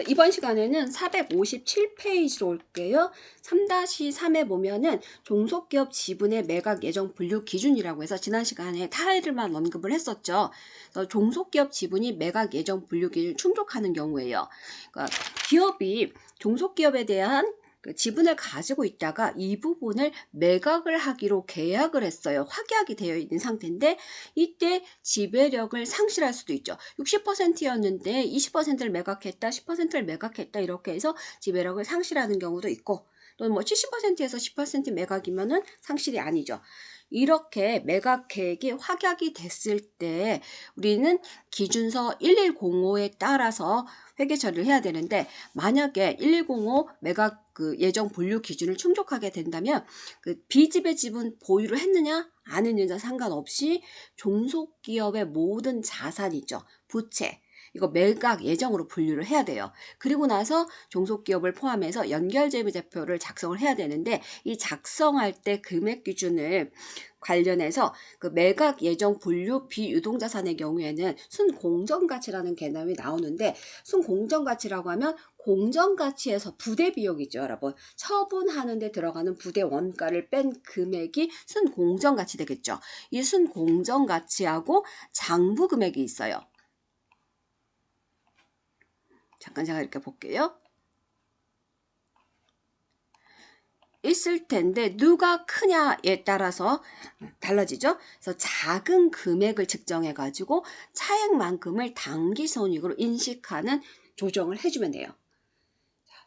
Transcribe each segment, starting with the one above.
이번 시간에는 457페이지로 올게요. 3-3에 보면은 종속기업 지분의 매각 예정 분류 기준이라고 해서 지난 시간에 타일을만 언급을 했었죠. 그래서 종속기업 지분이 매각 예정 분류 기준을 충족하는 경우에요. 그러니까 기업이 종속기업에 대한 그 지분을 가지고 있다가 이 부분을 매각을 하기로 계약을 했어요. 확약이 되어 있는 상태인데 이때 지배력을 상실할 수도 있죠. 60%였는데 20%를 매각했다, 10%를 매각했다 이렇게 해서 지배력을 상실하는 경우도 있고 또는 뭐 70%에서 10% 매각이면은 상실이 아니죠. 이렇게 매각 계획이 확약이 됐을 때 우리는 기준서 1105에 따라서 회계 처리를 해야 되는데 만약에 1105 매각 그 예정 분류 기준을 충족하게 된다면 그 비지배 지분 보유를 했느냐 안 했느냐 상관없이 종속기업의 모든 자산이죠. 부채 이거 매각 예정으로 분류를 해야 돼요. 그리고 나서 종속기업을 포함해서 연결재무제표를 작성을 해야 되는데 이 작성할 때 금액 기준을 관련해서 그 매각 예정 분류 비유동자산의 경우에는 순공정가치라는 개념이 나오는데 순공정가치라고 하면 공정가치에서 부대 비용이죠, 여러분. 처분하는 데 들어가는 부대 원가를 뺀 금액이 순공정가치 되겠죠. 이 순공정가치하고 장부 금액이 있어요. 잠깐 제가 이렇게 볼게요. 있을 텐데 누가 크냐에 따라서 달라지죠. 그래서 작은 금액을 측정해 가지고 차액만큼을 당기손익으로 인식하는 조정을 해주면 돼요.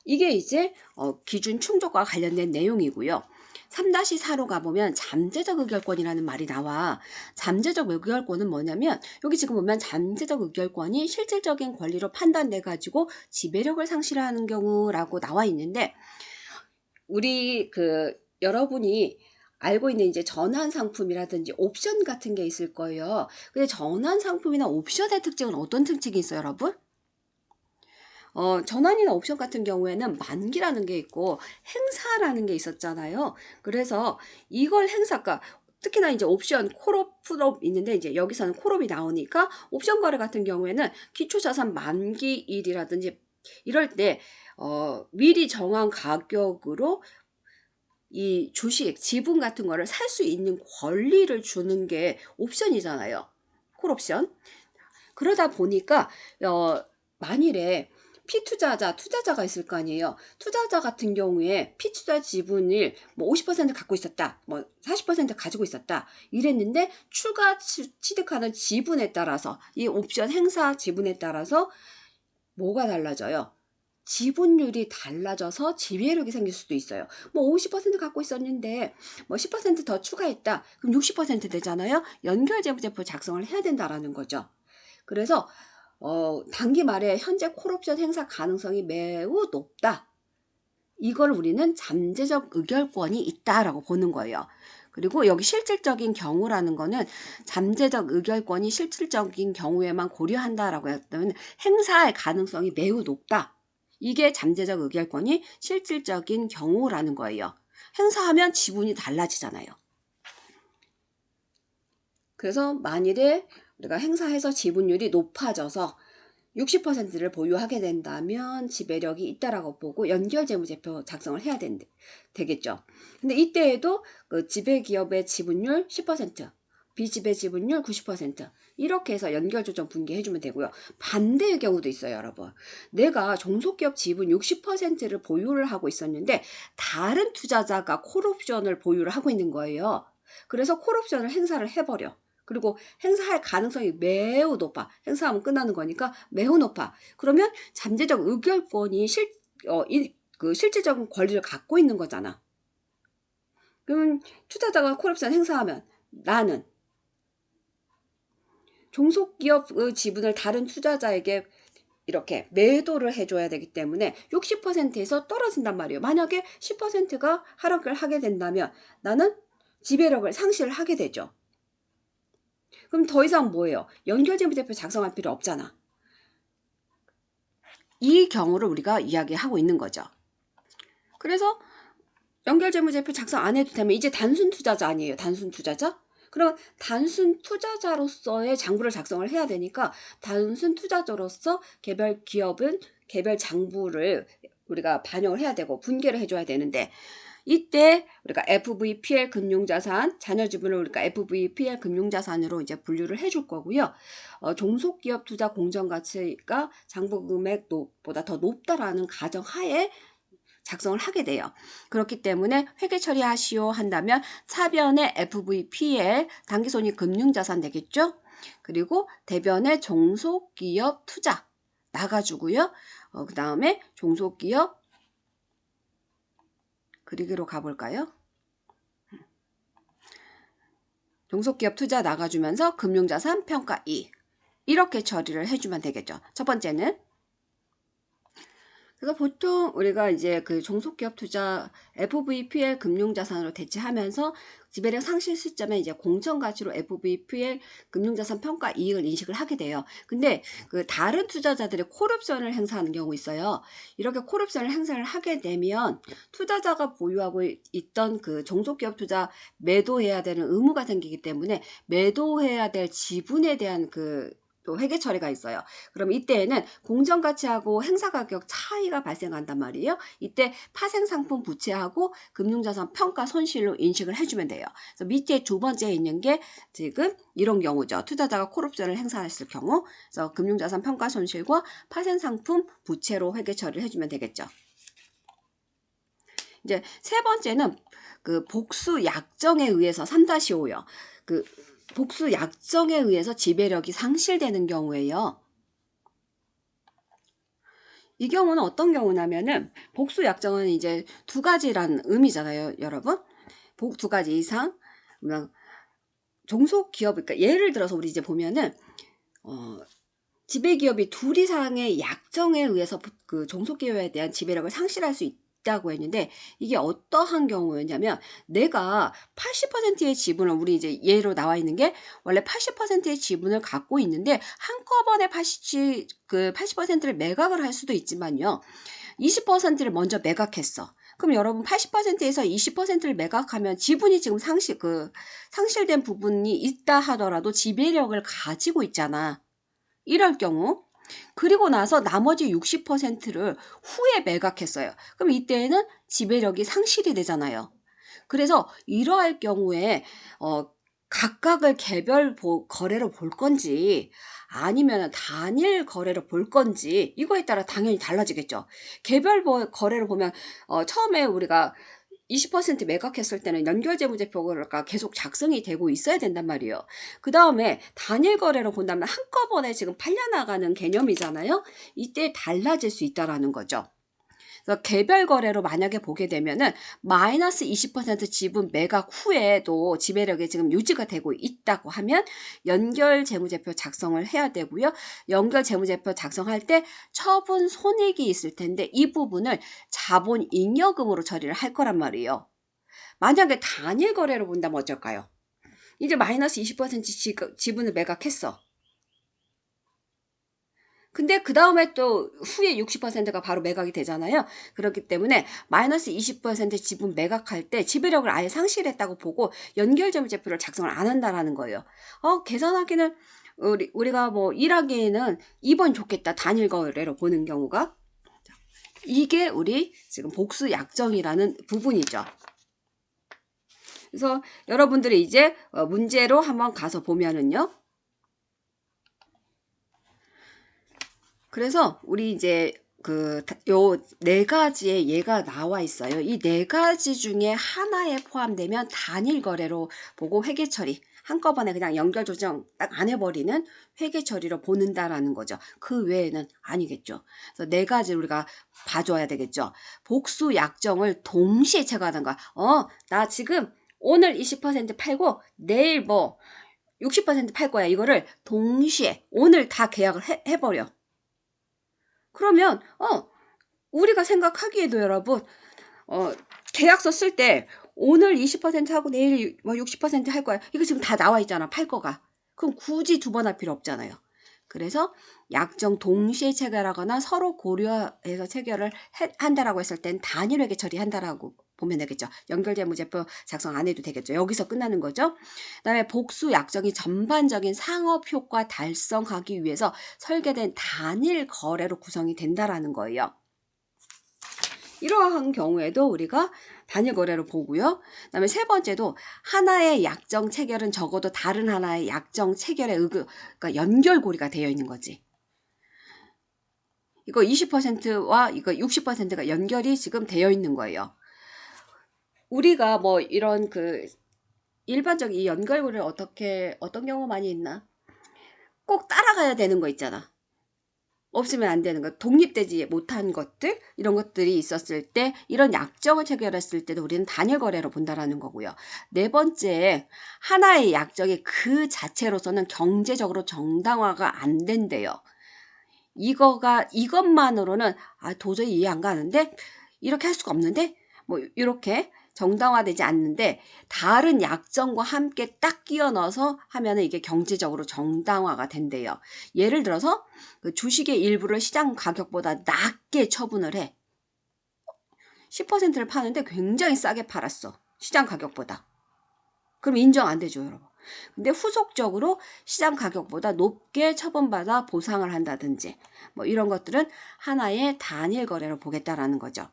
이게 이제 기준 충족과 관련된 내용이고요. 3-4로 가보면 잠재적 의결권이라는 말이 나와. 잠재적 의결권은 뭐냐면 여기 지금 보면 잠재적 의결권이 실질적인 권리로 판단돼 가지고 지배력을 상실하는 경우라고 나와 있는데 우리 여러분이 알고 있는 이제 전환 상품이라든지 옵션 같은 게 있을 거예요. 근데 전환 상품이나 옵션의 특징은 어떤 특징이 있어요, 여러분? 전환이나 옵션 같은 경우에는 만기라는 게 있고 행사라는 게 있었잖아요. 그래서 이걸 행사가 특히나 이제 옵션, 콜옵, 풋옵 있는데 이제 여기서는 콜옵이 나오니까 옵션 거래 같은 경우에는 기초자산 만기일이라든지 이럴 때 미리 정한 가격으로 이 주식, 지분 같은 거를 살 수 있는 권리를 주는 게 옵션이잖아요. 콜옵션. 그러다 보니까 만일에 투자자가 있을 거 아니에요. 투자자 같은 경우에 피투자 지분을 뭐 50% 갖고 있었다. 뭐 40% 가지고 있었다. 이랬는데 추가 취득하는 지분에 따라서 이 옵션 행사 지분에 따라서 뭐가 달라져요? 지분율이 달라져서 지배력이 생길 수도 있어요. 뭐 50% 갖고 있었는데 뭐 10% 더 추가했다. 그럼 60% 되잖아요. 연결재무제표 작성을 해야 된다라는 거죠. 그래서 단기 말에 현재 콜옵션 행사 가능성이 매우 높다. 이걸 우리는 잠재적 의결권이 있다라고 보는 거예요. 그리고 여기 실질적인 경우라는 거는 잠재적 의결권이 실질적인 경우에만 고려한다라고 했다면 행사할 가능성이 매우 높다. 이게 잠재적 의결권이 실질적인 경우라는 거예요. 행사하면 지분이 달라지잖아요. 그래서 만일에 우리가 행사해서 지분율이 높아져서 60%를 보유하게 된다면 지배력이 있다라고 보고 연결재무제표 작성을 해야 되겠죠. 근데 이때에도 그 지배기업의 지분율 10%, 비지배 지분율 90% 이렇게 해서 연결조정 분개해주면 되고요. 반대의 경우도 있어요, 여러분. 내가 종속기업 지분 60%를 보유를 하고 있었는데 다른 투자자가 콜옵션을 보유를 하고 있는 거예요. 그래서 콜옵션을 행사를 해버려. 그리고 행사할 가능성이 매우 높아. 행사하면 끝나는 거니까 매우 높아. 그러면 잠재적 의결권이 실질적인 권리를 갖고 있는 거잖아. 그럼 투자자가 콜옵션 행사하면 나는 종속기업 지분을 다른 투자자에게 이렇게 매도를 해줘야 되기 때문에 60%에서 떨어진단 말이에요. 만약에 10%가 하락을 하게 된다면 나는 지배력을 상실하게 되죠. 그럼 더 이상 뭐예요? 연결재무제표 작성할 필요 없잖아. 이 경우를 우리가 이야기하고 있는 거죠. 그래서 연결재무제표 작성 안 해도 되면 이제 단순 투자자 아니에요? 단순 투자자? 그럼 단순 투자자로서의 장부를 작성을 해야 되니까 단순 투자자로서 개별 기업은 개별 장부를 우리가 반영을 해야 되고 분개를 해줘야 되는데, 이때 우리가 FVPL 금융자산, 자녀지분을 우리가 FVPL 금융자산으로 이제 분류를 해줄 거고요. 종속기업 투자 공정가치가 장부금액보다 더 높다라는 가정하에 작성을 하게 돼요. 그렇기 때문에 회계 처리하시오 한다면 차변에 FVPL 당기손익 금융자산 되겠죠. 그리고 대변에 종속기업 투자 나가주고요. 그 다음에 종속기업 그리기로 가볼까요? 종속기업 투자 나가주면서 금융자산 평가 2 이렇게 처리를 해주면 되겠죠. 첫 번째는 그래서 보통 우리가 이제 그 종속기업 투자 FVPL 금융자산으로 대체하면서 지배력 상실 시점에 이제 공정가치로 FVPL 금융자산 평가 이익을 인식을 하게 돼요. 근데 그 다른 투자자들이 콜옵션을 행사하는 경우 있어요. 이렇게 콜옵션을 행사를 하게 되면 투자자가 보유하고 있던 그 종속기업 투자 매도해야 되는 의무가 생기기 때문에 매도해야 될 지분에 대한 또 회계 처리가 있어요. 그럼 이때에는 공정가치하고 행사가격 차이가 발생한단 말이에요. 이때 파생상품 부채하고 금융자산 평가 손실로 인식을 해주면 돼요. 그래서 밑에 두 번째에 있는 게 지금 이런 경우죠. 투자자가 콜옵션을 행사했을 경우, 그래서 금융자산 평가 손실과 파생상품 부채로 회계 처리를 해주면 되겠죠. 이제 세 번째는 그 복수 약정에 의해서 3-5요. 그 복수 약정에 의해서 지배력이 상실되는 경우에요. 이 경우는 어떤 경우냐면은 복수 약정은 이제 두 가지란 의미잖아요, 여러분. 두 가지 이상. 종속기업, 그러니까 예를 들어서 우리 이제 보면은 지배기업이 둘 이상의 약정에 의해서 그 종속기업에 대한 지배력을 상실할 수 있다고 했는데, 이게 어떠한 경우였냐면 내가 80%의 지분을, 우리 이제 예로 나와 있는 게 원래 80%의 지분을 갖고 있는데 한꺼번에 80%를 매각을 할 수도 있지만요, 20%를 먼저 매각했어. 그럼 여러분 80%에서 20%를 매각하면 지분이 지금 상실된 부분이 있다 하더라도 지배력을 가지고 있잖아. 이럴 경우, 그리고 나서 나머지 60%를 후에 매각했어요. 그럼 이때에는 지배력이 상실이 되잖아요. 그래서 이러할 경우에 각각을 개별 거래로 볼 건지 아니면 단일 거래로 볼 건지 이거에 따라 당연히 달라지겠죠. 개별 거래로 보면 처음에 우리가 20% 매각했을 때는 연결재무제표가 계속 작성이 되고 있어야 된단 말이에요. 그 다음에 단일 거래로 본다면 한꺼번에 지금 팔려나가는 개념이잖아요. 이때 달라질 수 있다는 거죠. 그래서 개별 거래로 만약에 보게 되면은 마이너스 20% 지분 매각 후에도 지배력이 지금 유지가 되고 있다고 하면 연결 재무제표 작성을 해야 되고요. 연결 재무제표 작성할 때 처분 손익이 있을 텐데 이 부분을 자본 잉여금으로 처리를 할 거란 말이에요. 만약에 단일 거래로 본다면 어쩔까요? 이제 마이너스 20% 지분을 매각했어. 근데 그 다음에 또 후에 60%가 바로 매각이 되잖아요. 그렇기 때문에 마이너스 20% 지분 매각할 때 지배력을 아예 상실했다고 보고 연결재무제표를 작성을 안 한다라는 거예요. 계산하기는 우리가 뭐 일하기에는 2번 좋겠다. 단일 거래로 보는 경우가. 이게 우리 지금 복수 약정이라는 부분이죠. 그래서 여러분들이 이제 문제로 한번 가서 보면은요. 그래서 우리 이제 요 네 가지의 예가 나와 있어요. 이 네 가지 중에 하나에 포함되면 단일 거래로 보고 회계 처리, 한꺼번에 그냥 연결 조정 딱 안 해버리는 회계 처리로 보는다라는 거죠. 그 외에는 아니겠죠. 그래서 네 가지 우리가 봐줘야 되겠죠. 복수 약정을 동시에 체결하는 거야. 나 지금 오늘 20% 팔고 내일 뭐 60% 팔 거야. 이거를 동시에 오늘 다 계약을 해버려. 그러면 우리가 생각하기에도 여러분 계약서 쓸 때 오늘 20% 하고 내일 뭐 60% 할 거야. 이거 지금 다 나와 있잖아. 팔 거가. 그럼 굳이 두 번 할 필요 없잖아요. 그래서 약정 동시에 체결하거나 서로 고려해서 체결을 한다라고 했을 땐 단일회계 처리한다라고 보면 되겠죠. 연결재무제표 작성 안 해도 되겠죠. 여기서 끝나는 거죠. 그다음에 복수 약정이 전반적인 상업 효과 달성하기 위해서 설계된 단일 거래로 구성이 된다라는 거예요. 이러한 경우에도 우리가 단일 거래로 보고요. 그다음에 세 번째도 하나의 약정 체결은 적어도 다른 하나의 약정 체결의 그러니까 연결고리가 되어 있는 거지. 이거 20%와 이거 60%가 연결이 지금 되어 있는 거예요. 우리가 뭐 이런 그 일반적인 이 연결고리를 어떤 경우 많이 있나? 꼭 따라가야 되는 거 있잖아. 없으면 안 되는 것, 독립되지 못한 것들, 이런 것들이 있었을 때, 이런 약정을 체결했을 때도 우리는 단일 거래로 본다라는 거고요. 네 번째, 하나의 약정이 그 자체로서는 경제적으로 정당화가 안 된대요. 이것만으로는 도저히 이해 안 가는데, 이렇게 할 수가 없는데, 뭐 이렇게 정당화되지 않는데 다른 약정과 함께 딱 끼워 넣어서 하면은 이게 경제적으로 정당화가 된대요. 예를 들어서 그 주식의 일부를 시장 가격보다 낮게 처분을 해. 10%를 파는데 굉장히 싸게 팔았어. 시장 가격보다. 그럼 인정 안 되죠, 여러분. 근데 후속적으로 시장 가격보다 높게 처분받아 보상을 한다든지 뭐 이런 것들은 하나의 단일 거래로 보겠다라는 거죠.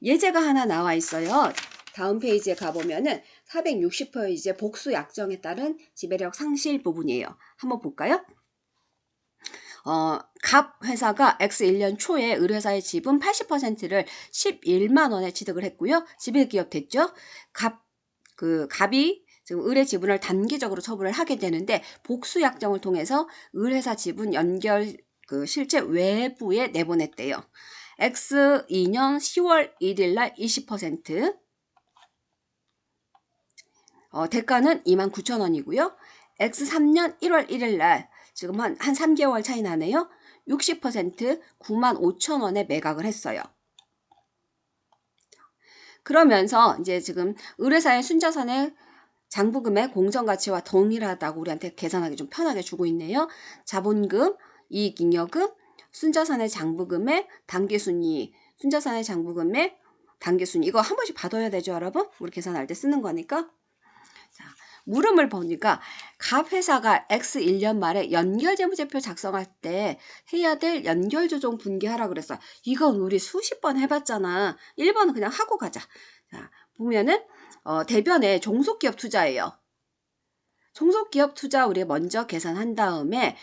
예제가 하나 나와 있어요. 다음 페이지에 가보면은 460페이지에 복수 약정에 따른 지배력 상실 부분이에요. 한번 볼까요? 갑 회사가 X 1년 초에 의뢰사의 지분 80%를 11만 원에 취득을 했고요. 지배기업 됐죠? 갑이 지금 의뢰 지분을 단기적으로 처분을 하게 되는데 복수 약정을 통해서 의뢰사 지분 연결 실제 외부에 내보냈대요. X 2년 10월 1일 날 20%, 대가는 29,000원이고요. X 3년 1월 1일 날 지금 한 3개월 차이 나네요. 60% 95,000원에 매각을 했어요. 그러면서 이제 지금 의뢰사의 순자산의 장부금의 공정가치와 동일하다고 우리한테 계산하기 좀 편하게 주고 있네요. 자본금, 이익잉여금, 순자산의 장부금의 단기순이익, 순자산의 장부금의 단기순이익. 이거 한 번씩 받아야 되죠, 여러분? 우리 계산할 때 쓰는 거니까. 자, 물음을 보니까 갑 회사가 X 1년 말에 연결재무제표 작성할 때 해야 될 연결조정 분기하라 그랬어. 이건 우리 수십 번 해봤잖아. 1번은 그냥 하고 가자. 자, 보면은 대변에 종속기업 투자예요. 종속기업 투자 우리 먼저 계산한 다음에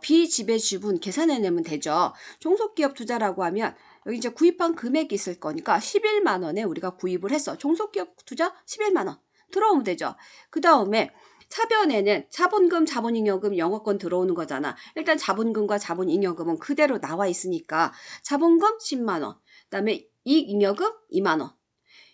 비지배지분 계산해내면 되죠. 종속기업 투자라고 하면 여기 이제 구입한 금액이 있을 거니까 11만 원에 우리가 구입을 했어. 종속기업 투자 11만 원 들어오면 되죠. 그 다음에 차변에는 자본금, 자본잉여금, 영업권 들어오는 거잖아. 일단 자본금과 자본잉여금은 그대로 나와 있으니까 자본금 10만 원, 그다음에 이익잉여금 2만 원.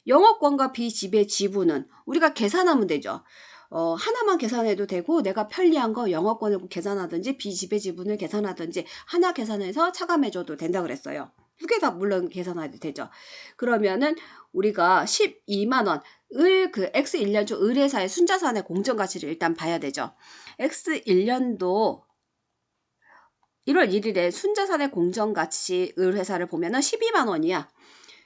영업권과 비지배 지분은 우리가 계산하면 되죠. 하나만 계산해도 되고 내가 편리한 거 영업권을 계산하든지 비지배 지분을 계산하든지 하나 계산해서 차감해줘도 된다 그랬어요. 두 개 다 물론 계산해도 되죠. 그러면은 우리가 12만 원을 그 X 1년 초 의뢰사의 순자산의 공정가치를 일단 봐야 되죠. X 1년도 1월 1일에 순자산의 공정가치 의뢰사를 보면은 12만 원이야.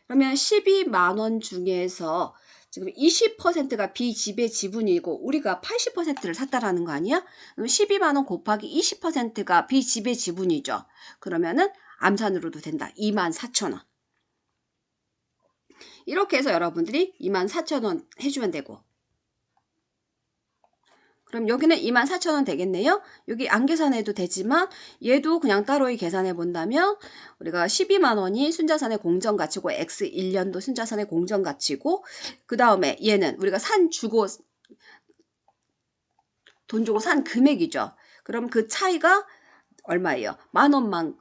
그러면 12만 원 중에서 지금 20%가 비지배 지분이고 우리가 80%를 샀다라는 거 아니야? 그럼 12만 원 곱하기 20%가 비지배 지분이죠. 그러면은 암산으로도 된다. 24,000원. 이렇게 해서 여러분들이 24,000원 해주면 되고, 그럼 여기는 24,000원 되겠네요. 여기 안 계산해도 되지만 얘도 그냥 따로 계산해 본다면 우리가 12만 원이 순자산의 공정가치고 X 1년도 순자산의 공정가치고 그 다음에 얘는 우리가 돈 주고 산 금액이죠. 그럼 그 차이가 얼마예요? 만 원만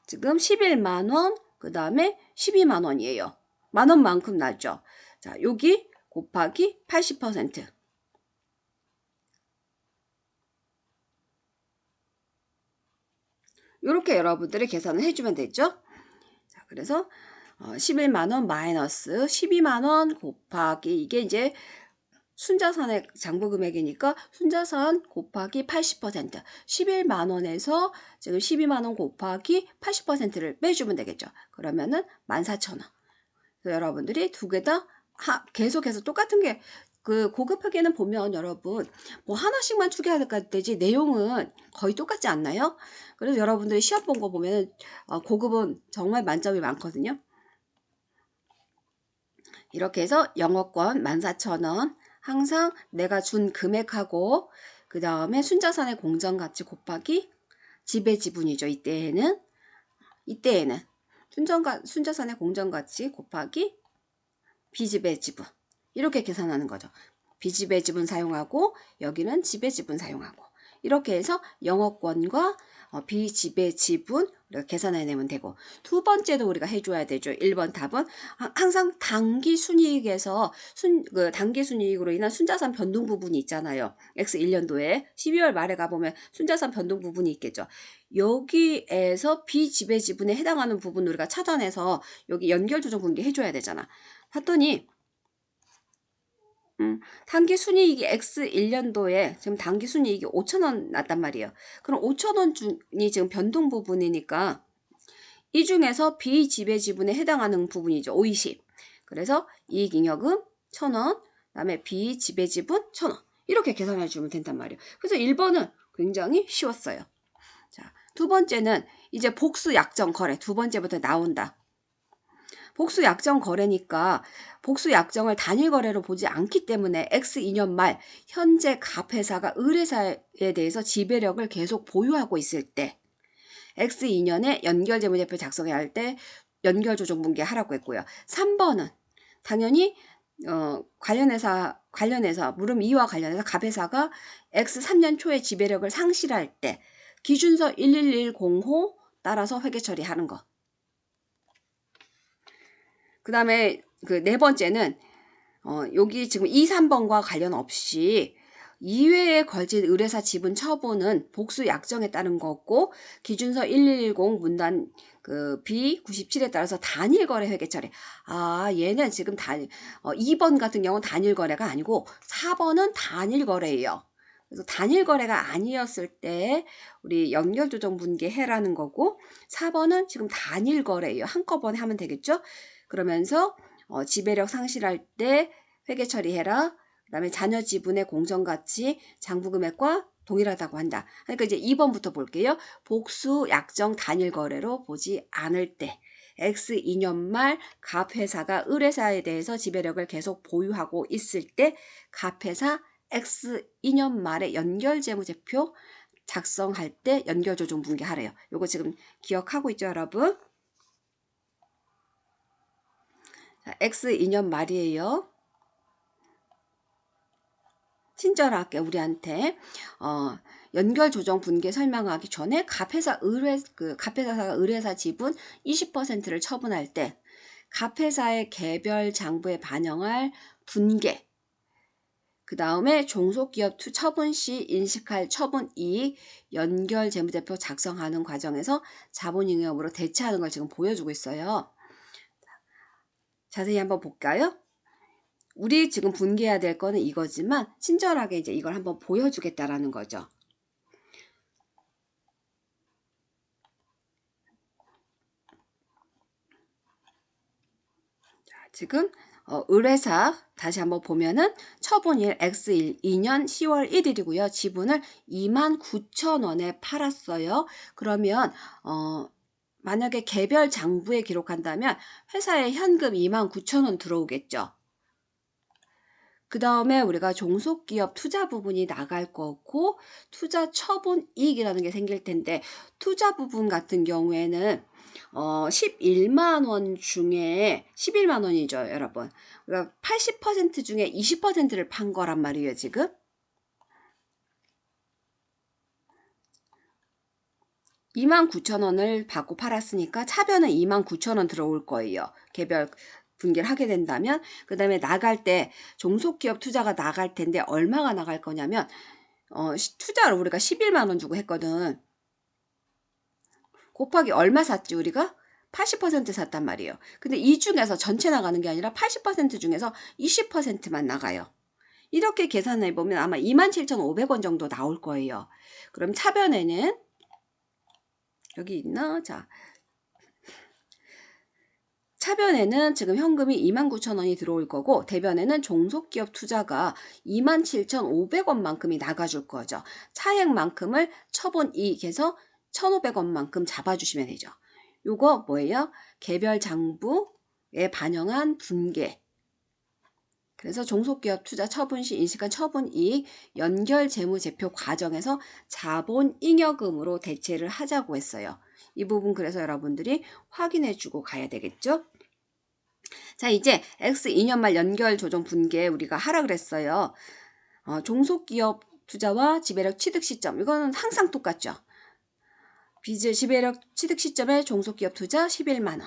지금 11만 원, 그 다음에 12만 원이에요. 만 원만큼 나죠. 자, 여기 곱하기 80%. 이렇게 여러분들이 계산을 해주면 되죠. 자, 그래서 11만 원 마이너스 12만 원 곱하기 이게 이제 순자산의 장부금액이니까 순자산 곱하기 80%, 11만 원에서 지금 12만 원 곱하기 80%를 빼주면 되겠죠. 그러면은 14,000원. 그래서 여러분들이 두 개 다 계속해서 똑같은 게 그 고급회계는 보면 여러분 뭐 하나씩만 추가할 되지 내용은 거의 똑같지 않나요? 그래서 여러분들이 시험 본 거 보면 고급은 정말 만점이 많거든요. 이렇게 해서 영어권 14,000원 항상 내가 준 금액하고 그 다음에 순자산의 공정가치 곱하기 지배지분이죠. 이때에는 순자산의 공정가치 곱하기 비지배지분 이렇게 계산하는 거죠. 비지배지분 사용하고 여기는 지배지분 사용하고 이렇게 해서 영어권과 비지배지분 우리가 계산해내면 되고 두 번째도 우리가 해줘야 되죠. 1번 답은 항상 당기순이익에서 당기순이익으로 인한 순자산 변동 부분이 있잖아요. X 1년도에 12월 말에 가보면 순자산 변동 부분이 있겠죠. 여기에서 비지배지분에 해당하는 부분 우리가 찾아내서 여기 연결조정 분기 해줘야 되잖아. 봤더니 당기순이익이 X 1년도에 지금 당기순이익이 5,000원 났단 말이에요. 그럼 5,000원 중이 지금 변동 부분이니까 이 중에서 비지배지분에 해당하는 부분이죠. 520. 그래서 이익잉여금 1,000원, 그다음에 비지배지분 1,000원 이렇게 계산해 주면 된단 말이에요. 그래서 1번은 굉장히 쉬웠어요. 자, 두 번째는 이제 복수 약정 거래 두 번째부터 나온다. 복수 약정 거래니까 복수 약정을 단일 거래로 보지 않기 때문에 X 2년 말 현재 갑 회사가 을 회사에 대해서 지배력을 계속 보유하고 있을 때 X 2년에 연결 재무제표 작성해야 할 때 연결 조정 분기 하라고 했고요. 3번은 당연히 관련해서 물음 2와 관련해서 갑 회사가 X 3년 초에 지배력을 상실할 때 기준서 11105 따라서 회계 처리하는 거. 그 다음에 그 네 번째는 여기 지금 2, 3번과 관련 없이 이외에 걸친 의뢰사 지분 처분은 복수 약정에 따른 거고 기준서 1110 문단 그 B97에 따라서 단일 거래 회계 처리. 얘는 지금 2번 같은 경우는 단일 거래가 아니고 4번은 단일 거래예요. 그래서 단일 거래가 아니었을 때 우리 연결 조정 분기 해라는 거고 4번은 지금 단일 거래예요. 한꺼번에 하면 되겠죠? 그러면서 지배력 상실할 때 회계 처리해라. 그 다음에 자녀 지분의 공정가치 장부금액과 동일하다고 한다. 그러니까 이제 2번부터 볼게요. 복수 약정 단일 거래로 보지 않을 때 X 2년 말 갑회사가 을회사에 대해서 지배력을 계속 보유하고 있을 때 갑회사 X 2년 말에 연결재무제표 작성할 때 연결조정 분기하래요. 요거 지금 기억하고 있죠, 여러분? X 2년 말이에요. 친절하게 우리한테 연결 조정 분기 설명하기 전에 갑회사가 을회사 지분 20%를 처분할 때 갑회사의 개별 장부에 반영할 분계 그 다음에 종속기업 처분 시 인식할 처분 이익 연결 재무제표 작성하는 과정에서 자본잉여금으로 대체하는 걸 지금 보여주고 있어요. 자세히 한번 볼까요? 우리 지금 분개해야 될 거는 이거지만 친절하게 이제 이걸 한번 보여주겠다라는 거죠. 자, 지금 을회사 다시 한번 보면은 처분일 X1 2년 10월 1일이고요. 지분을 29,000원에 팔았어요. 그러면 만약에 개별 장부에 기록한다면 회사에 현금 29,000원 들어오겠죠. 그 다음에 우리가 종속기업 투자 부분이 나갈 거고 투자 처분 이익이라는 게 생길 텐데 투자 부분 같은 경우에는 11만 원 중에 11만 원이죠, 여러분. 그러니까 80% 중에 20%를 판 거란 말이에요, 지금. 29,000원을 받고 팔았으니까 차변은 29,000원 들어올 거예요. 개별 분기를 하게 된다면 그 다음에 나갈 때 종속기업 투자가 나갈 텐데 얼마가 나갈 거냐면 투자를 우리가 11만 원 주고 했거든. 곱하기 얼마 샀지 우리가? 80% 샀단 말이에요. 근데 이 중에서 전체 나가는 게 아니라 80% 중에서 20%만 나가요. 이렇게 계산해 보면 아마 27,500원 정도 나올 거예요. 그럼 차변에는 여기 있나? 자, 차변에는 지금 현금이 29,000원이 들어올 거고 대변에는 종속기업 투자가 27,500원만큼이 나가줄 거죠. 차액만큼을 처분 이익에서 1,500원만큼 잡아주시면 되죠. 요거 뭐예요? 개별 장부에 반영한 분계. 그래서 종속기업 투자 처분 시 인식한 처분 이익 연결 재무제표 과정에서 자본 잉여금으로 대체를 하자고 했어요. 이 부분 그래서 여러분들이 확인해 주고 가야 되겠죠? 자, 이제 X 2년 말 연결 조정 분계 우리가 하라 그랬어요. 종속기업 투자와 지배력 취득 시점 이거는 항상 똑같죠. 지배력 취득 시점에 종속기업 투자 11만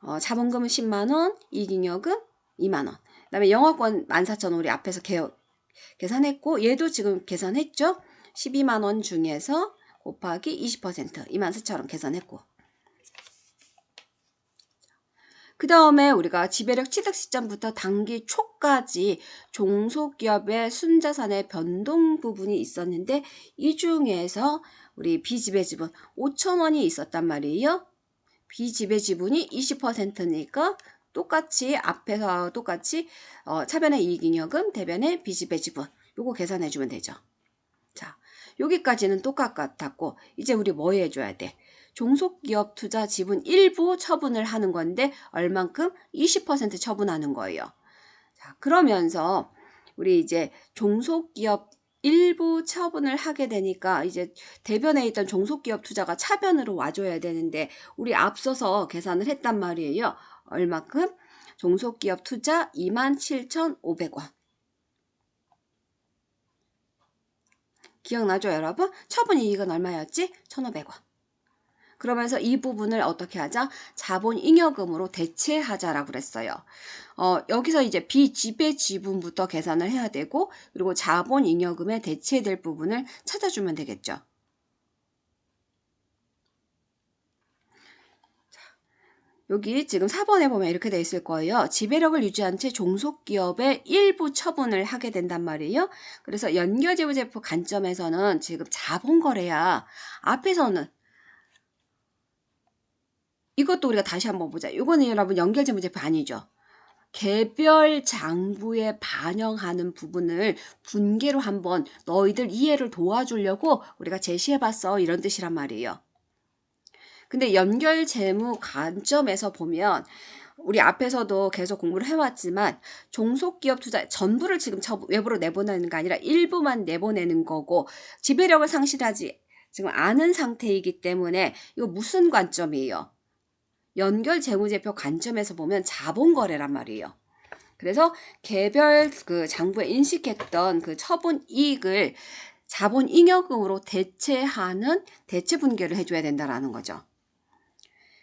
원. 자본금은 10만 원, 이익잉여금 2만 원. 그다음에 영업권 14,000원 우리 앞에서 계산했고 얘도 지금 계산했죠. 12만 원 중에서 곱하기 20% 24,000원 계산했고 그 다음에 우리가 지배력 취득 시점부터 당기 초까지 종속기업의 순자산의 변동 부분이 있었는데 이 중에서 우리 비지배 지분 5,000원이 있었단 말이에요. 비지배 지분이 20%니까 똑같이 앞에서 똑같이 차변의 이익잉여금, 대변의 비지배 지분 요거 계산해 주면 되죠. 자, 여기까지는 똑같았고 이제 우리 뭐 해줘야 돼? 종속기업 투자 지분 일부 처분을 하는 건데 얼만큼? 20% 처분하는 거예요. 자, 그러면서 우리 이제 종속기업 일부 처분을 하게 되니까 이제 대변에 있던 종속기업 투자가 차변으로 와줘야 되는데 우리 앞서서 계산을 했단 말이에요. 얼마큼? 종속기업 투자 27,500원. 기억나죠, 여러분? 처분이익은 얼마였지? 1,500원. 그러면서 이 부분을 어떻게 하자? 자본잉여금으로 대체하자라고 그랬어요. 여기서 이제 비지배 지분부터 계산을 해야 되고 그리고 자본잉여금에 대체될 부분을 찾아주면 되겠죠. 여기 지금 4번에 보면 이렇게 돼 있을 거예요. 지배력을 유지한 채 종속기업의 일부 처분을 하게 된단 말이에요. 그래서 연결재무제표 관점에서는 지금 자본거래야. 앞에서는 이것도 우리가 다시 한번 보자. 이거는 여러분 연결재무제표 아니죠. 개별 장부에 반영하는 부분을 분계로 한번 너희들 이해를 도와주려고 우리가 제시해봤어. 이런 뜻이란 말이에요. 근데 연결재무 관점에서 보면 우리 앞에서도 계속 공부를 해왔지만 종속기업 투자 전부를 지금 외부로 내보내는 게 아니라 일부만 내보내는 거고 지배력을 상실하지 지금 않은 상태이기 때문에 이거 무슨 관점이에요? 연결재무제표 관점에서 보면 자본거래란 말이에요. 그래서 개별 그 장부에 인식했던 그 처분 이익을 자본잉여금으로 대체하는 대체 분계를 해줘야 된다라는 거죠.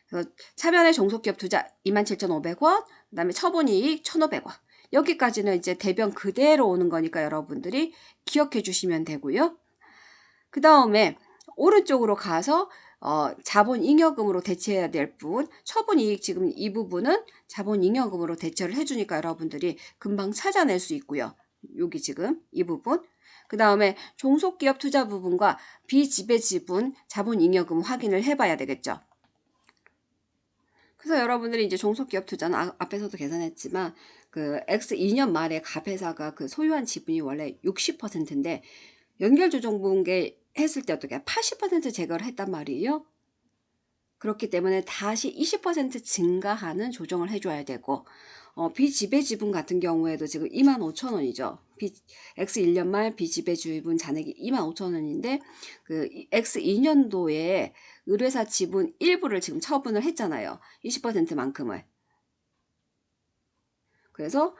그래서 차변의 종속기업 투자 27,500원, 그 다음에 처분이익 1,500원. 여기까지는 이제 대변 그대로 오는 거니까 여러분들이 기억해 주시면 되고요. 그 다음에 오른쪽으로 가서 자본잉여금으로 대체해야 될 부분, 처분이익 지금 이 부분은 자본잉여금으로 대체를 해주니까 여러분들이 금방 찾아낼 수 있고요. 여기 지금 이 부분. 그 다음에 종속기업 투자 부분과 비지배 지분 자본잉여금 확인을 해봐야 되겠죠. 그래서 여러분들이 이제 종속기업 투자는 앞에서도 계산했지만 그 X 2년 말에 갑회사가 그 소유한 지분이 원래 60%인데 연결조정분계 했을 때 어떻게 80% 제거를 했단 말이에요. 그렇기 때문에 다시 20% 증가하는 조정을 해줘야 되고 비지배 지분 같은 경우에도 지금 25,000원이죠. X 1년 말 비지배 지분 잔액이 25,000원인데 그 X 2년도에 의뢰사 지분 일부를 지금 처분을 했잖아요. 20%만큼을. 그래서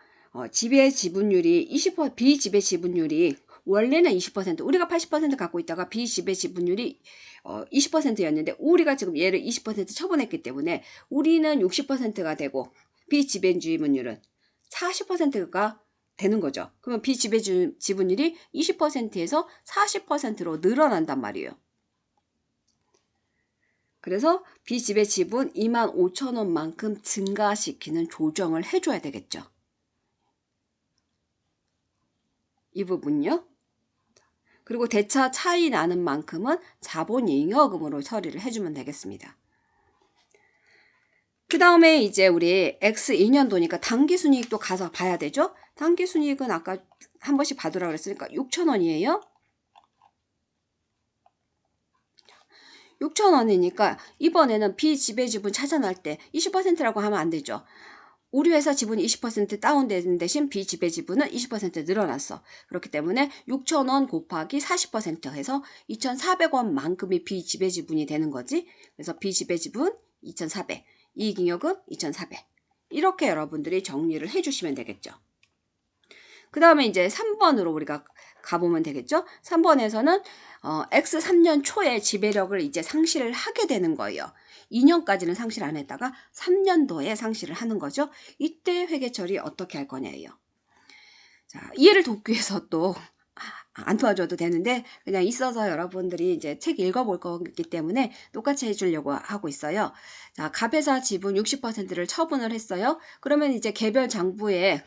지배 지분율이 20% 비지배 지분율이 원래는 20% 우리가 80% 갖고 있다가 비지배 지분율이 20%였는데 우리가 지금 얘를 20% 처분했기 때문에 우리는 60%가 되고 비지배 지분율은 40%가 되는 거죠. 그러면 비지배 지분율이 20%에서 40%로 늘어난단 말이에요. 그래서 비지배 지분 25,000원만큼 증가시키는 조정을 해줘야 되겠죠. 이 부분요. 그리고 대차 차이 나는 만큼은 자본잉여금으로 처리를 해주면 되겠습니다. 그 다음에 이제 우리 X 2년도니까 당기순이익도 가서 봐야 되죠. 당기순이익은 아까 한 번씩 받으라고 그랬으니까 6,000원이에요. 6,000원이니까 이번에는 비지배지분 찾아낼 때 20%라고 하면 안 되죠. 우리 회사 지분이 20% 다운되는 대신 비지배지분은 20% 늘어났어. 그렇기 때문에 6,000원 곱하기 40% 해서 2,400원만큼이 비지배지분이 되는 거지. 그래서 비지배지분 2,400, 이익잉여금 2,400. 이렇게 여러분들이 정리를 해주시면 되겠죠. 그 다음에 이제 3번으로 우리가 가보면 되겠죠. 3번에서는 X 3년 초에 지배력을 이제 상실을 하게 되는 거예요. 2년까지는 상실 안 했다가 3년도에 상실을 하는 거죠. 이때 회계처리 어떻게 할 거냐예요. 자, 이해를 돕기 위해서 또 안 도와줘도 되는데 그냥 있어서 여러분들이 이제 책 읽어볼 거기 때문에 똑같이 해주려고 하고 있어요. 자, 갑회사 지분 60%를 처분을 했어요. 그러면 이제 개별 장부에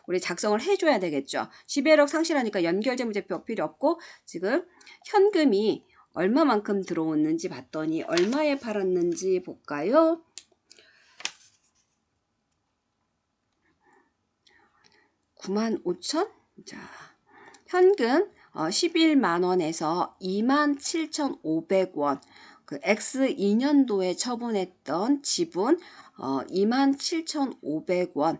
우리 작성을 해줘야 되겠죠. 지배력 상실하니까 연결재무제표 필요 없고 지금 현금이 얼마만큼 들어오는지 봤더니 얼마에 팔았는지 볼까요? 95,000? 자, 현금 11만원에서 27,500원 그 X 2년도에 처분했던 지분 27,500원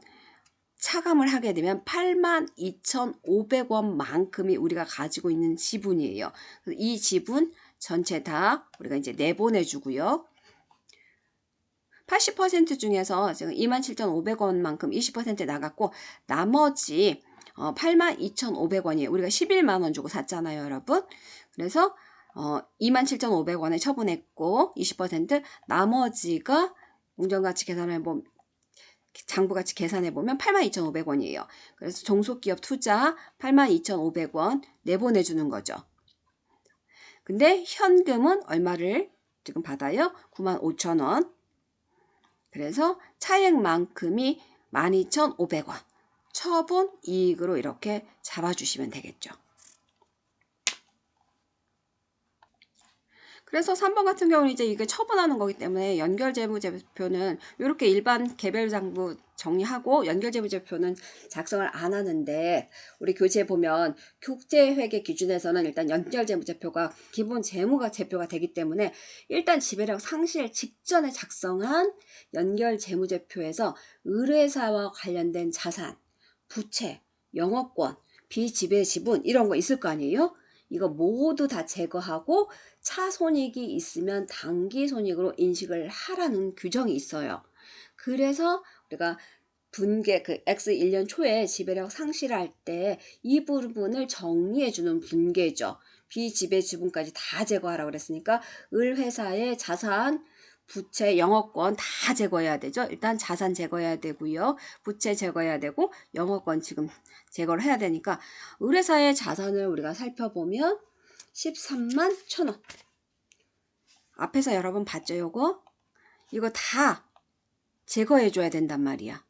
차감을 하게 되면 82,500원만큼이 우리가 가지고 있는 지분이에요. 이 지분 전체 다 우리가 이제 내보내주고요. 80% 중에서 지금 27,500원만큼 20% 나갔고 나머지 82,500원이에요. 우리가 11만원 주고 샀잖아요, 여러분. 그래서 27,500원에 처분했고 20% 나머지가 공정가치 계산해 보면 장부가치 계산해 보면 82,500원이에요. 그래서 종속기업 투자 82,500원 내보내주는 거죠. 근데 현금은 얼마를 지금 받아요? 95,000원. 그래서 차액만큼이 12,500원. 처분 이익으로 이렇게 잡아주시면 되겠죠. 그래서 3번 같은 경우는 이제 이게 처분하는 거기 때문에 연결재무제표는 이렇게 일반 개별장부 정리하고 연결재무제표는 작성을 안 하는데 우리 교재에 보면 국제회계 기준에서는 일단 연결재무제표가 기본 재무가 제표가 되기 때문에 일단 지배력 상실 직전에 작성한 연결재무제표에서 의뢰사와 관련된 자산, 부채, 영업권, 비지배지분 이런 거 있을 거 아니에요? 이거 모두 다 제거하고 차손익이 있으면 당기손익으로 인식을 하라는 규정이 있어요. 그래서 우리가 분계 그 X 1년 초에 지배력 상실할 때 이 부분을 정리해주는 분계죠. 비지배 지분까지 다 제거하라고 그랬으니까 을회사의 자산, 부채, 영업권 다 제거해야 되죠. 일단 자산 제거해야 되고요. 부채 제거해야 되고 영업권 지금 제거를 해야 되니까 을회사의 자산을 우리가 살펴보면 13만 1,000원. 앞에서 여러분 봤죠, 요거? 이거 다 제거해 줘야 된단 말이야.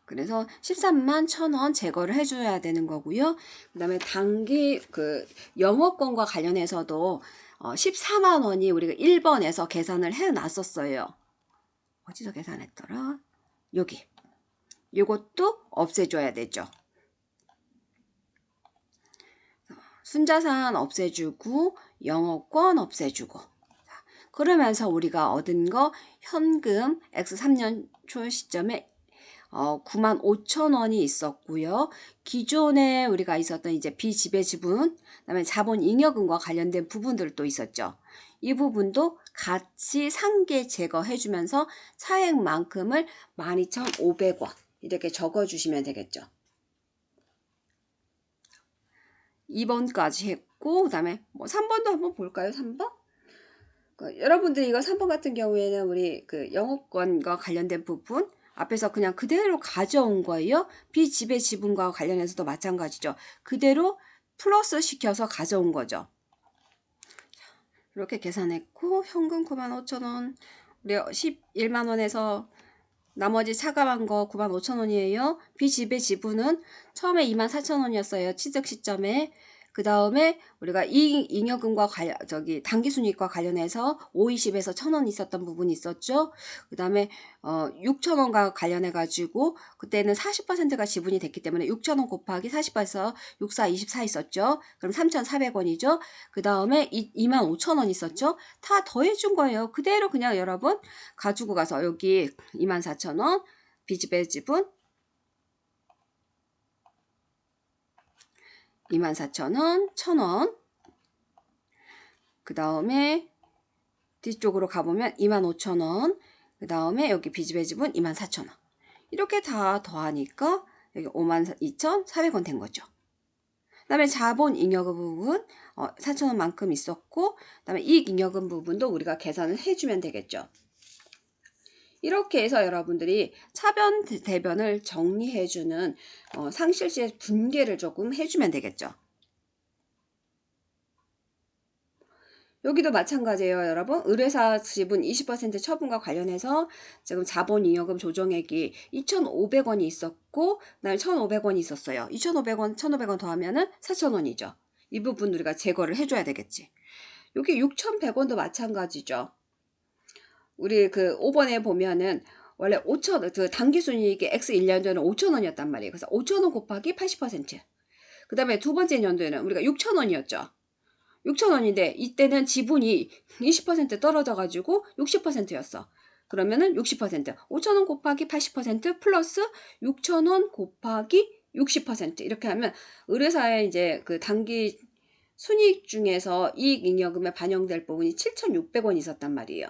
그래서 13만 1,000원 제거를 해줘야 되는 거고요. 그 다음에 단기 그 영업권과 관련해서도 14만 원이 우리가 1번에서 계산을 해놨었어요. 어디서 계산했더라? 여기. 이것도 없애줘야 되죠. 순자산 없애주고 영업권 없애주고 그러면서 우리가 얻은 거 현금 X 3년 초 시점에 95,000원이 있었고요. 기존에 우리가 있었던 이제 비지배지분, 그다음에 자본잉여금과 관련된 부분들도 있었죠. 이 부분도 같이 상계 제거해주면서 차액만큼을 12,500원 이렇게 적어주시면 되겠죠. 2번까지 했고 그 다음에 뭐 3번도 한번 볼까요? 3번? 여러분들 이거 3번 같은 경우에는 우리 그 영업권과 관련된 부분 앞에서 그냥 그대로 가져온 거예요. 비지배 지분과 관련해서도 마찬가지죠. 그대로 플러스 시켜서 가져온 거죠. 이렇게 계산했고 현금 95,000원 우리 11만원에서 나머지 차감한 거 95,000원이에요. 비지배 지분은 처음에 24,000원이었어요. 취득 시점에. 그 다음에 우리가 잉여금과 당기순이익과 관련해서 520에서 1,000원 있었던 부분이 있었죠. 그 다음에 6,000원과 관련해 가지고 그때는 40%가 지분이 됐기 때문에 6,000원 곱하기 40에서 64, 24 있었죠. 그럼 3,400원이죠. 그 다음에 25,000원 있었죠. 다 더해준 거예요. 그대로 그냥 여러분 가지고 가서 여기 24,000원 빚집의 지분 24,000원, 1,000원. 그 다음에 뒤쪽으로 가보면 25,000원. 그 다음에 여기 빚집의 지분 24,000원. 이렇게 다 더하니까 여기 52,400원 된 거죠. 그 다음에 자본잉여금 부분 4,000원만큼 있었고, 그 다음에 이익잉여금 부분도 우리가 계산을 해주면 되겠죠. 이렇게 해서 여러분들이 차변 대변을 정리해주는 상실시의 분계를 조금 해주면 되겠죠. 여기도 마찬가지예요, 여러분. 의뢰사 지분 20% 처분과 관련해서 지금 자본잉여금 조정액이 2,500원이 있었고, 그다음에 1,500원이 있었어요. 2,500원, 1,500원 더하면은 4,000원이죠. 이 부분 우리가 제거를 해줘야 되겠지. 여기 6,100원도 마찬가지죠. 우리 그 5번에 보면은 원래 5,000원, 그 당기순이익이 X 1년 전에는 5,000원이었단 말이에요. 그래서 5,000원 곱하기 80%. 그 다음에 두 번째 연도에는 우리가 6,000원이었죠. 6,000원인데 이때는 지분이 20% 떨어져가지고 60%였어. 그러면은 60%, 5,000원 곱하기 80% 플러스 6,000원 곱하기 60% 이렇게 하면 의뢰사의 이제 그 당기 순이익 중에서 이익잉여금에 반영될 부분이 7,600원 있었단 말이에요.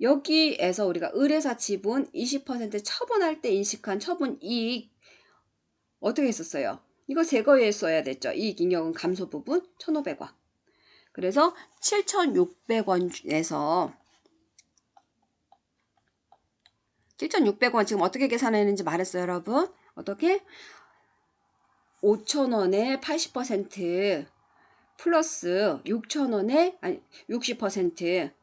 여기에서 우리가 의뢰사 지분 20% 처분할 때 인식한 처분 이익 어떻게 했었어요? 이거 제거했어야 됐죠. 이익잉여금 감소 부분 1,500원. 그래서 7,600원에서 7,600원 지금 어떻게 계산했는지 말했어요, 여러분. 어떻게? 5,000원에 80% 플러스 6,000원에 60%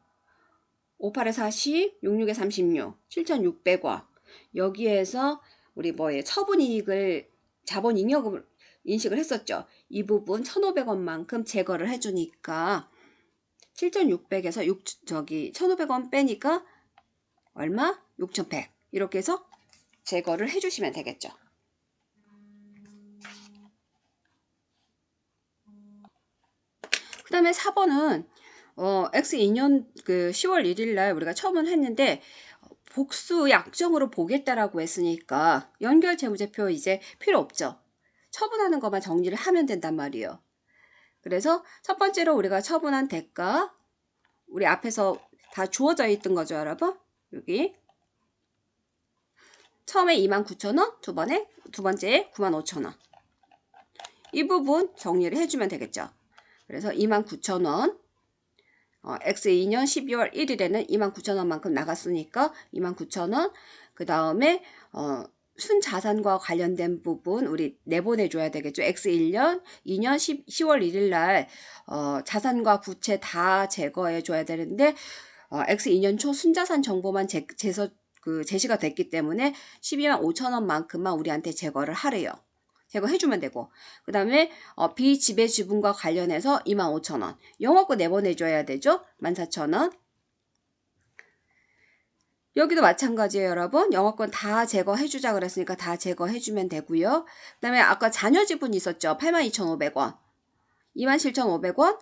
58에 40, 66에 36, 7,600원. 여기에서 우리 처분이익을 자본잉여금을 인식을 했었죠. 이 부분 1,500원만큼 제거를 해주니까 7,600에서 1,500원 빼니까 얼마? 6,100. 이렇게 해서 제거를 해주시면 되겠죠. 그 다음에 4번은 X 2년 그 10월 1일 날 우리가 처분했는데 복수 약정으로 보겠다라고 했으니까 연결 재무제표 이제 필요 없죠. 처분하는 것만 정리를 하면 된단 말이에요. 그래서 첫 번째로 우리가 처분한 대가 우리 앞에서 다 주어져 있던 거죠, 여러분. 여기 처음에 29,000원, 두 번째에 95,000원. 이 부분 정리를 해주면 되겠죠. 그래서 29,000원 X 2년 12월 1일에는 29,000원만큼 나갔으니까 29,000원. 그 다음에 순자산과 관련된 부분 우리 내보내줘야 되겠죠. X 1년, 2년 10월 1일 날 자산과 부채 다 제거해줘야 되는데 X 2년 초 순자산 정보만 제시가 됐기 때문에 12만 5천원만큼만 우리한테 제거를 하래요. 제거해주면 되고 그 다음에 비지배 지분과 관련해서 25,000원 영업권 내보내줘야 되죠. 14,000원. 여기도 마찬가지예요, 여러분. 영업권 다 제거해주자 그랬으니까 다 제거해주면 되고요. 그 다음에 아까 자녀 지분 있었죠. 82,500원 27,500원.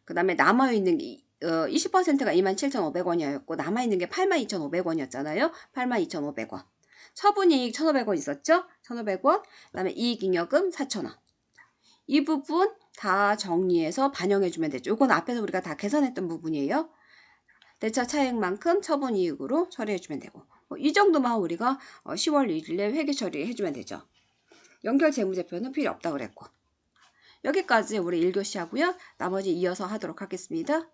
그 다음에 남아있는 게 20%가 27,500원이었고 남아있는 게 82,500원이었잖아요. 82,500원. 처분이익 1,500원 있었죠? 1,500원. 그 다음에 이익잉여금 4,000원. 이 부분 다 정리해서 반영해주면 되죠. 이건 앞에서 우리가 다 계산했던 부분이에요. 대차 차액만큼 처분이익으로 처리해주면 되고 이 정도만 우리가 10월 1일에 회계 처리해주면 되죠. 연결 재무제표는 필요 없다고 그랬고 여기까지 우리 1교시 하고요. 나머지 이어서 하도록 하겠습니다.